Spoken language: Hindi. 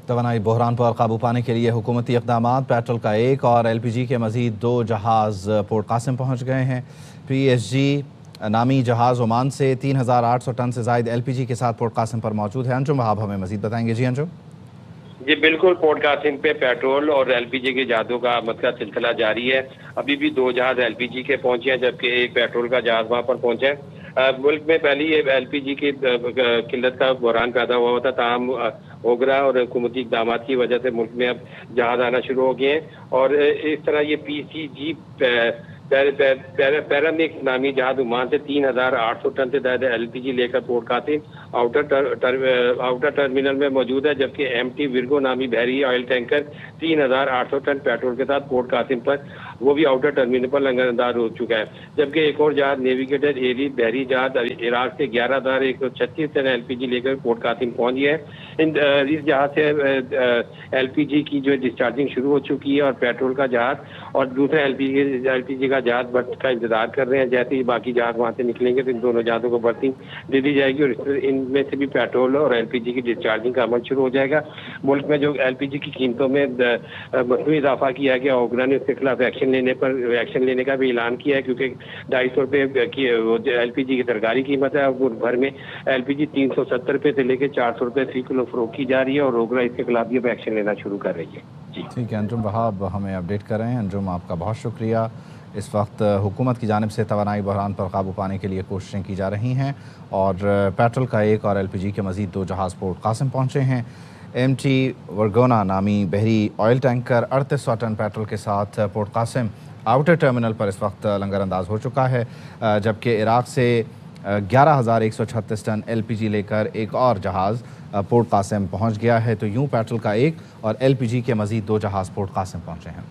तवानाई बहरान पर काबू पाने के लिए हुकूमती इक़दाम। पेट्रोल का एक और LPG के मज़ीद 2 जहाज़ पोर्ट कासिम पहुँच गए हैं। PSG नामी जहाज़ ओमान से 3800 टन से ज़ायद LPG के साथ पोर्ट कासिम पर मौजूद है। अंजुम वहाब हमें मज़ीद बताएंगे। जी अंजुम। जी बिल्कुल, पोर्ट कासिम पे पेट्रोल और LPG के जहाज़ों का आमद का सिलसिला जारी है। अभी भी 2 जहाज़ LPG के पहुंचे हैं, जबकि एक पेट्रोल का जहाज़ वहां पर पहुंचा है। मुल्क में पहले ये LPG की किल्लत का बहरान पैदा हुआ था, ताहम ओगरा और हुकूमती इक़दाम की वजह से मुल्क में अब जहाज़ आना शुरू हो गए हैं। और इस तरह ये PCG पैरामिक्स नामी जहाज ओमान से 3800 टन से ज्यादा LPG लेकर पोर्ट कासिम आउटर टर्मिनल में मौजूद है, जबकि MT विर्गो नामी बहरी ऑयल टैंकर 3800 टन पेट्रोल के साथ पोर्ट कासिम पर वो भी आउटर टर्मिनल पर लंगरअंदाज हो चुका है। जबकि एक और जहाज नेविगेटर एरी बहरी जहाज इराक से 11,136 टन LPG लेकर पोर्ट कासिम पहुंच गया है। इस जहाज से LPG की जो डिस्चार्जिंग शुरू हो चुकी है और पेट्रोल का जहाज और दूसरा LPG का जहाज बर्थ का इंतजार कर रहे हैं। जैसे ही बाकी जहाज वहां से निकलेंगे तो इन दोनों जहाजों को बर्थिंग दे दी जाएगी और इनमें से भी पेट्रोल और LPG की डिस्चार्जिंग का अमल शुरू हो जाएगा। मुल्क में जो LPG की कीमतों में मसनूई इजाफा किया गया, ओगरा ने उसके खिलाफ एक्शन लेने का भी ऐलान किया है, क्योंकि 250 रुपये की LPG की सरकारी कीमत है। मुल्क भर में LPG 370 रुपये से लेकर 400 रुपये फी किलो फरोख्त की जा रही है और ओगरा इसके खिलाफ भी अब एक्शन लेना शुरू कर रही है। जी ठीक है, अंजुम वहाब हमें अपडेट कर रहे हैं। अंजुम, आपका बहुत शुक्रिया। इस वक्त हुकूमत की जानिब से तवानाई बहरान पर काबू पाने के लिए कोशिशें की जा रही हैं और पेट्रोल का एक और LPG के मज़ीद 2 जहाज़ पोर्ट कासिम पहुँचे हैं। MT वर्गोना नामी बहरी ऑयल टैंकर 3800 टन पेट्रोल के साथ पोर्ट कासिम आउटर टर्मिनल पर इस वक्त लंगरअंदाज हो चुका है, जबकि इराक से 11,136 टन LPG लेकर एक और जहाज़ पोर्ट कासिम पहुँच गया है। तो यूँ पेट्रोल का एक और LPG के मज़ीद 2 जहाज़ पोर्ट कासिम पहुँचे हैं।